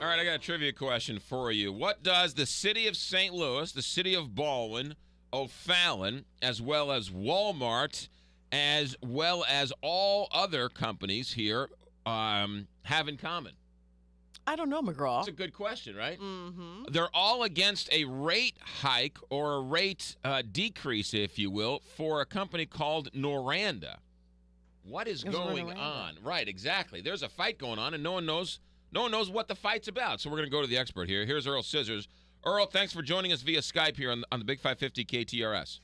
All right, I got a trivia question for you. What does the city of St. Louis, the city of Baldwin, O'Fallon, as well as Walmart, as well as all other companies here, have in common? I don't know, It's McGraw. a good question, right? Mm-hmm. They're all against a rate hike or a rate decrease, if you will, for a company called Noranda. What is There's going Noranda. on? Right, exactly. There's a fight going on, and no one knows what the fight's about. So we're going to go to the expert here. Here's Earl Scissors. Earl, thanks for joining us via Skype here on the Big 550 KTRS.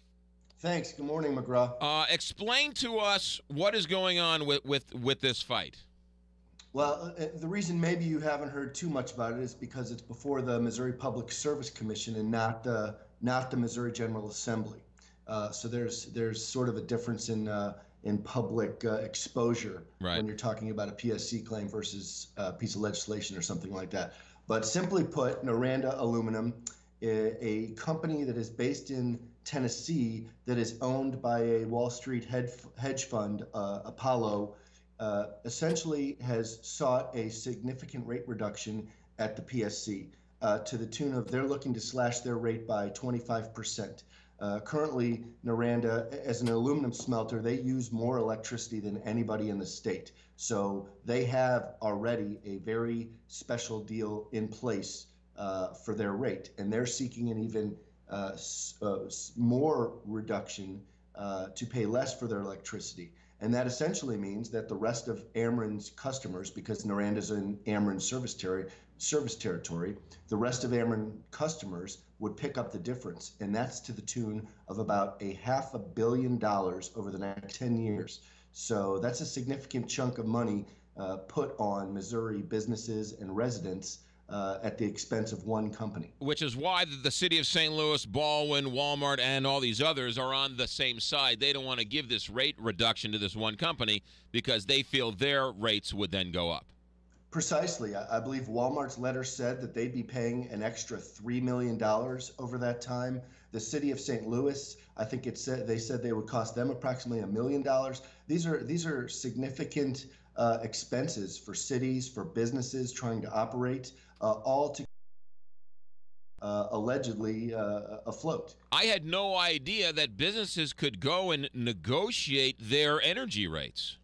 Thanks. Good morning, McGraw. Explain to us what is going on with this fight. Well, the reason maybe you haven't heard too much about it is because it's before the Missouri Public Service Commission and not the Missouri General Assembly. So there's sort of a difference in public exposure when you're talking about a PSC claim versus a piece of legislation or something like that. But simply put, Noranda Aluminum, a company that is based in Tennessee that is owned by a Wall Street hedge fund, Apollo, essentially has sought a significant rate reduction at the PSC to the tune of they're looking to slash their rate by 25%. Currently, Noranda, as an aluminum smelter, they use more electricity than anybody in the state. So they have already a very special deal in place for their rate, and they're seeking an even more reduction to pay less for their electricity. And that essentially means that the rest of Ameren's customers, because Noranda's in Ameren's service territory, the rest of Ameren customers would pick up the difference. And that's to the tune of about $500 million over the next 10 years. So that's a significant chunk of money put on Missouri businesses and residents at the expense of one company. Which is why the city of St. Louis, Baldwin, Walmart, and all these others are on the same side. They don't want to give this rate reduction to this one company because they feel their rates would then go up. Precisely. I believe Walmart's letter said that they'd be paying an extra $3 million over that time. The city of St. Louis, I think they said they would cost them approximately $1 million. These are significant expenses for cities, for businesses trying to operate, all to allegedly afloat. I had no idea that businesses could go and negotiate their energy rates.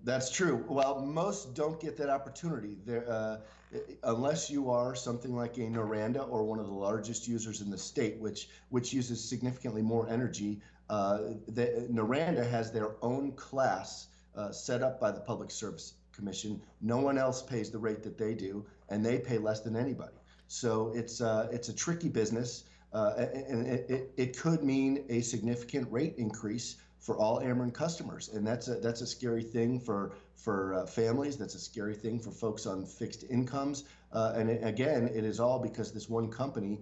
That's true. Well, most don't get that opportunity unless you are something like a Noranda or one of the largest users in the state, which uses significantly more energy. Noranda has their own class set up by the Public Service Commission. No one else pays the rate that they do, and they pay less than anybody. So it's a tricky business, and it could mean a significant rate increase for all Ameren customers, and that's a scary thing for families. That's a scary thing for folks on fixed incomes, and again, it is all because this one company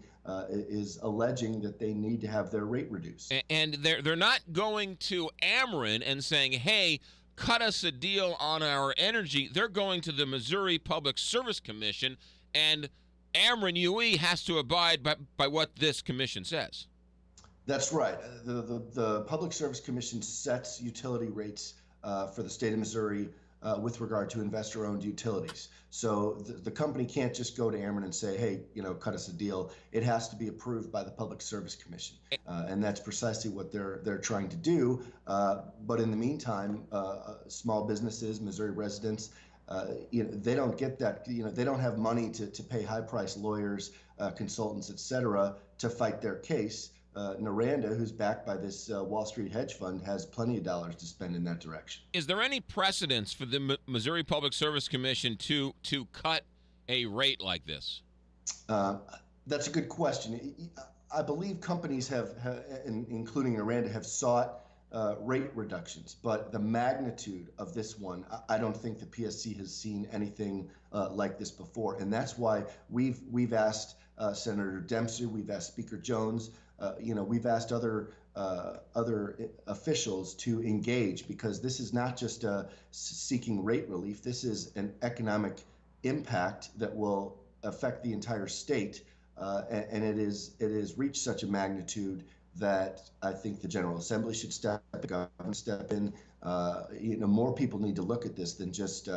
is alleging that they need to have their rate reduced. And they're not going to Ameren and saying, "Hey, cut us a deal on our energy." They're going to the Missouri Public Service Commission, and Ameren UE has to abide by what this commission says. That's right. The Public Service Commission sets utility rates for the state of Missouri with regard to investor-owned utilities. So the company can't just go to Ameren and say, hey, cut us a deal. It has to be approved by the Public Service Commission. And that's precisely what they're trying to do. But in the meantime, small businesses, Missouri residents, they don't get that. They don't have money to pay high-priced lawyers, consultants, et cetera, to fight their case. Noranda, who's backed by this Wall Street hedge fund, has plenty of dollars to spend in that direction. Is there any precedence for the Missouri Public Service Commission to cut a rate like this? That's a good question. I believe companies have including Noranda, have sought rate reductions, but the magnitude of this one, I don't think the PSC has seen anything like this before, and that's why we've asked Senator Dempsey, we've asked Speaker Jones, we've asked other officials to engage, because this is not just seeking rate relief. This is an economic impact that will affect the entire state, and it is reached such a magnitude that I think the General Assembly should step in, More people need to look at this than just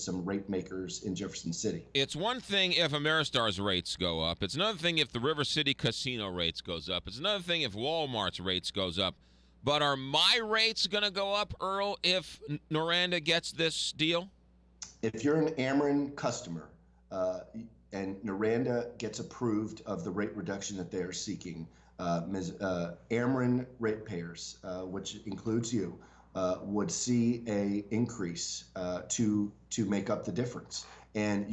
some rate makers in Jefferson City. It's one thing if Ameristar's rates go up. It's another thing if the River City Casino rates goes up. It's another thing if Walmart's rates goes up. But are my rates going to go up, Earl, if Noranda gets this deal? If you're an Ameren customer and Noranda gets approved of the rate reduction that they are seeking, Ameren ratepayers, which includes you, would see a increase to make up the difference. And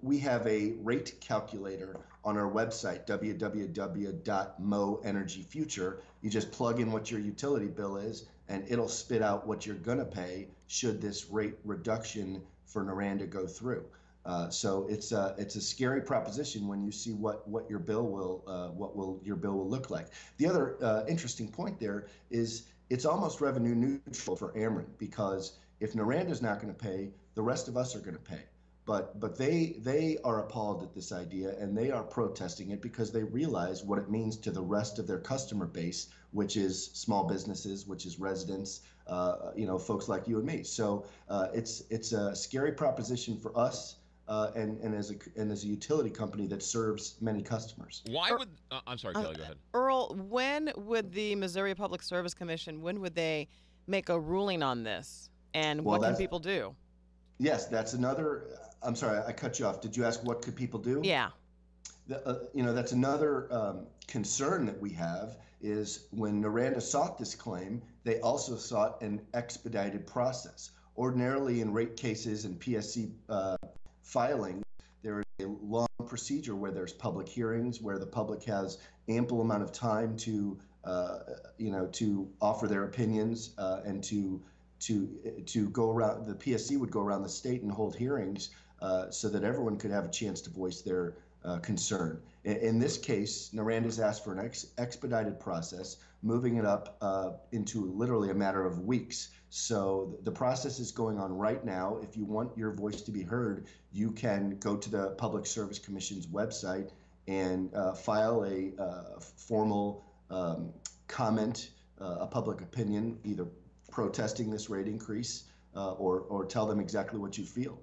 we have a rate calculator on our website, www.moenergyfuture. You just plug in what your utility bill is, and it'll spit out what you're going to pay should this rate reduction for Noranda go through. So it's a scary proposition when you see what your bill will look like. The other interesting point there is it's almost revenue neutral for Ameren, because if Noranda's not going to pay, the rest of us are going to pay. But they are appalled at this idea, and they are protesting it because they realize what it means to the rest of their customer base, which is small businesses, which is residents, folks like you and me. So it's a scary proposition for us. And as a utility company that serves many customers. Why would I'm sorry, Kelly, go ahead. Earl, when would the Missouri Public Service Commission, when would they make a ruling on this? And what can people do? Yes, that's another. I'm sorry, I cut you off. Did you ask what could people do? Yeah. That's another concern that we have is when Noranda sought this claim, they also sought an expedited process. Ordinarily in rate cases and PSC filing, there is a long procedure where there's public hearings, where the public has ample amount of time to offer their opinions and to go around. The PSC would go around the state and hold hearings so that everyone could have a chance to voice their concern. In this case, Noranda's asked for an expedited process, moving it up into literally a matter of weeks. So the process is going on right now. If you want your voice to be heard, you can go to the Public Service Commission's website and file a formal comment, a public opinion, either protesting this rate increase or tell them exactly what you feel.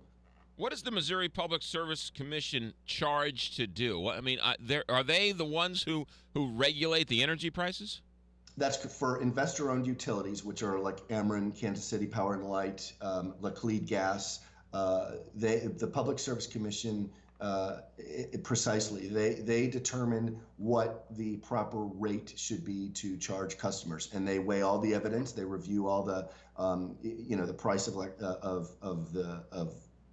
What is the Missouri Public Service Commission charged to do? I mean, are they the ones who regulate the energy prices? That's for investor-owned utilities, which are like Ameren, Kansas City Power and Light, Laclede Gas. The Public Service Commission, precisely, they determine what the proper rate should be to charge customers, and they weigh all the evidence. They review all the, the price of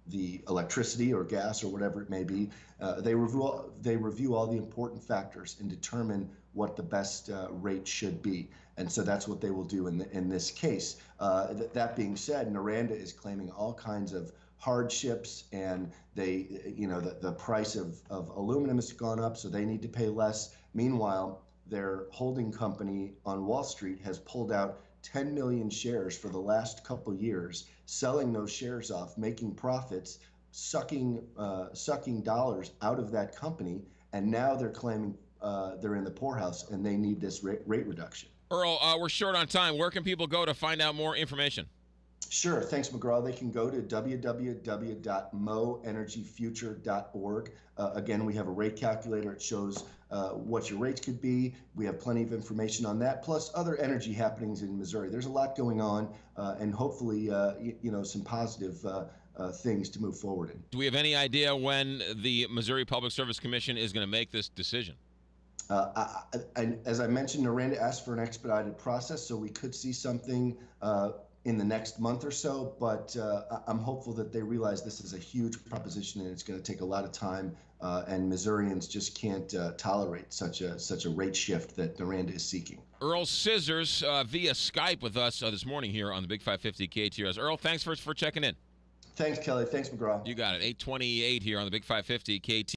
the electricity or gas or whatever it may be. They review all the important factors and determine what the best rate should be. And so that's what they will do in this case. That being said, Noranda is claiming all kinds of hardships, and the price of aluminum has gone up, so they need to pay less. Meanwhile, their holding company on Wall Street has pulled out 10 million shares for the last couple years, selling those shares off, making profits, sucking dollars out of that company, and now they're claiming they're in the poorhouse and they need this rate reduction. Earl, we're short on time. Where can people go to find out more information? Sure. Thanks, McGraw. They can go to www.moenergyfuture.org. Again, we have a rate calculator. It shows what your rates could be. We have plenty of information on that, plus other energy happenings in Missouri. There's a lot going on, and hopefully, some positive things to move forward in. Do we have any idea when the Missouri Public Service Commission is going to make this decision? As I mentioned, Noranda asked for an expedited process, so we could see something in the next month or so, but I'm hopeful that they realize this is a huge proposition and it's going to take a lot of time, and Missourians just can't tolerate such a rate shift that Noranda is seeking. Earl Scissors via Skype with us this morning here on the Big 550 KTRS. Earl, thanks for checking in. Thanks, Kelly. Thanks, McGraw. You got it. 8:28 here on the Big 550 KTRS.